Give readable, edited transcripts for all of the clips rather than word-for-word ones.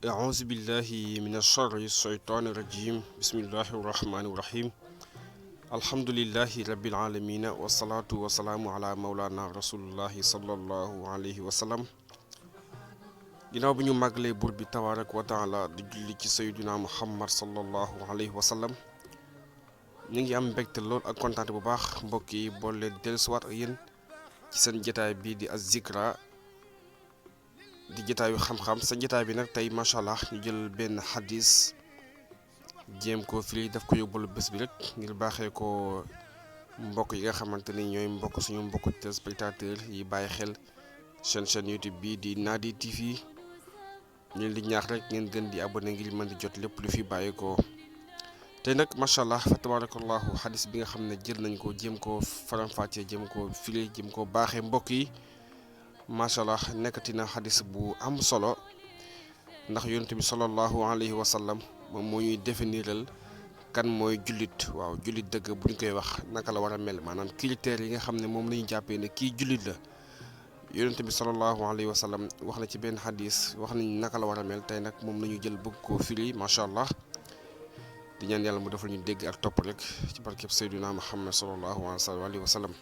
أعوذ بالله من الشر الشيطان الرجيم بسم الله الرحمن الرحيم الحمد لله رب العالمين والصلاة والسلام على مولانا رسول الله صلى الله عليه وسلم ginnaaw bi ñu màggalee buur bi tabaaraka wa taala di julli ci sayyidina Muhammad sallallahu alayhi wa sallam ñu ngi am mbégte lool ak kontaan bu baax mbokk yi boole dellusiwaat ak yéen ci seen jotaay bii di Az-Zikra di jotaayu xam-xam sa jotaay bi nag tey macha allah ñu jël benn xadis jéem koo firi daf ko yóbbalu bés bi rek ngir baaxee ko mbokk yi nga xamante ni ñooy mbokk suñu mbokku téléspectateur yi bàyyi xel chaîne YouTube bii di Nadi TV ñu leen di ñaax rek ngeen gën di abonné ngir mën di jot lépp lu fi bàyyi ko tey nag macha allah fa tabarakallahu xadis bi nga xam ne jël nañ ko jéem koo faram-fàccee jéem koo firi jéem koo baaxee mbokk yi. macha allah nekkati na xadis bu am solo ndax yonent bi sallallahu alayhi wa sallam moom moo ñuy définiral kan mooy jullit waaw jullit dëgg bu ñu koy wax naka la war a mel maanaam critères yi nga xam ne moom la ñu jàppee ne kii jullit la yonent bi sallallahu alayhi wa sallam wax na ci benn xadis wax nañ naka la war a mel tey nag moom la ñu jël bëgg koo firi macha allah di ñaan yàlla mu defal ñu dégg ak topp rek ci barkeb Seydina Muhammad sallallahu alayhi wa sallam.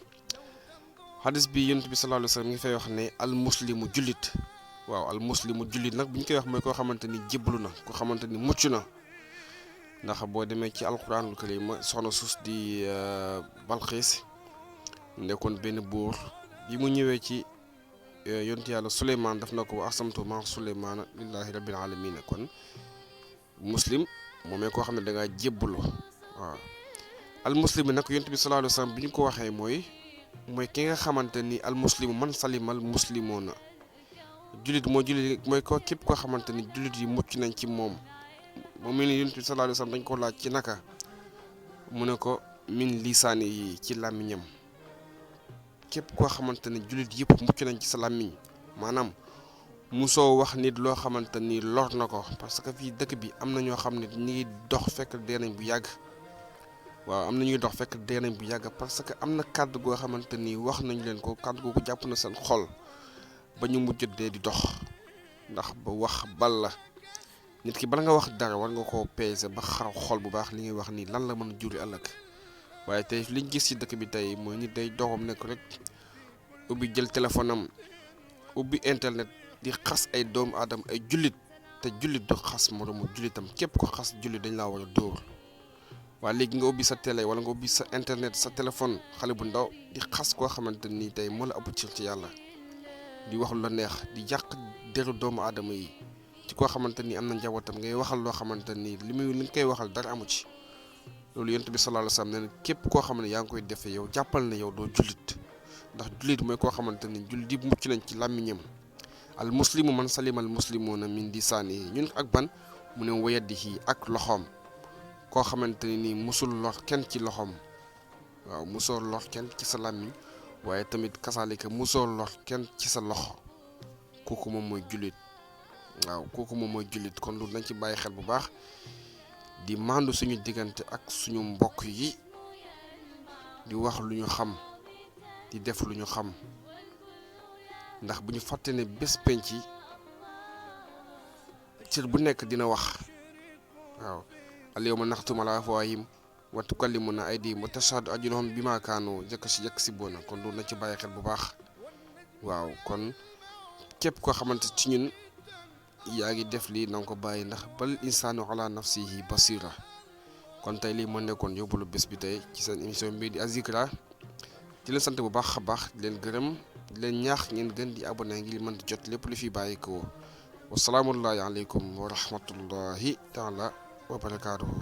xadis bi yonent bi sallallahu alayhi wa sallam ngi fay wax ne al muslimu jullit waaw al muslimu jullit nag bu ñu koy wax mooy koo xamante ni jébbalu na koo xamante ni mucc na ndax boo demee ci alquranul karim soxna suus di Balxiis nekkoon benn buur bi mu ñëwee ci yonent yàlla Suleymaan daf na ko ahsamtu ma Suleymaana lillahi rabbil alamin kon muslim moomee koo xam ne da ngaa jébbalu waaw al muslim nag yonent bi sallallahu alayhi wa sallam bi ñu ko waxee mooy ki nga xamante ni al muslimu man salimal muslimoona jullit mooy ko képp koo xamante ni jullit yi mucc nañ ci moom mel ni yonent bi sallallahu alayhi wa sallam dañ ko laaj ci naka mu ne ko min lisaani yi ci làmmiñam képp koo xamante ni jullit yëpp mucc nañ ci sa làmmiñ maanaam musoo wax nit loo xamante ni lor na ko parce que fii dëkk bi am na ñoo xam ne ñi ngi dox fekk dee nañ bu yàgg waaw am na ñuy dox fekk dee nañ bu yàgg parce que am na kàddu goo xamante ni wax nañ leen ko kàddu googu jàpp na seen xol ba ñu mujj dee di dox ndax ba wax bal la nit ki bala nga wax dara war nga koo peese ba xar xol bu baax li ngay wax nii lan la mën a juri ëllëg waaye tey liñ gis ci dëkk bi tey mooy nit day doxam nekk rek ubbi jël téléphone am ubbi internet di xas ay doomu aadama ay jullit te jullit du xas moroomu jullitam képp ko xas jullit dañ laa war a dóor. waaye léegi nga ubbi sa télé wala nga ubbi sa internet sa téléphone xale bu ndaw di xas koo xamante ni tey moo la ëpp ci yàlla di wax lu la neex di yàq deru doomu aadama yi ci koo xamante ni am na njabootam ngay waxal loo xamante ni li nga koy waxal dara amu ci loolu yonent bi sallallahu alayhi wa sallam ne képp koo xam ne yaa ngi koy defee yow jàppal ne yow doo jullit ndax jullit mooy koo xamante ni jullit yi mucc nañ ci làmmiñam al muslimu man salima al muslimuna min lisaanihi ñun ak ban mu ne wa yadihi ak loxoom. koo xamante ni musul lor kenn ci loxoom waaw musoo lor kenn ci sa làmmiñ waaye tamit kasaalika musoo lor kenn ci sa loxo kooku moom mooy jullit waaw kooku moom mooy jullit kon lu nañ ci bàyyi xel bu baax di màndu suñu diggante ak suñu mbokk yi di wax lu ñu xam di def lu ñu xam ndax bu ñu fàtte ne bés penc yi cër bu nekk dina wax waaw al yawma naxtimu alaa afwaahihim wa tukallimunaa aydiihim wa tashhadu arjuluhum bimaa kaanu yaksibuuna kon loolu na ci bàyyi xel bu baax waaw kon képp koo xamante ci ñun yaa ngi def lii na nga ko bàyyi ndax bal insaanu ala nafsihi basira kon tey lii moo nekkoon yóbbalu bés bi tey ci seen émission bii di Az-Zikra di leen sant bu baax a baax di leen gërëm di leen ñaax ngeen gën di abonné ngir mën di jot lépp lu fi bàyyi ko wasalaamullahi aleykum wa rahmatullahi taala wa barakaatuhu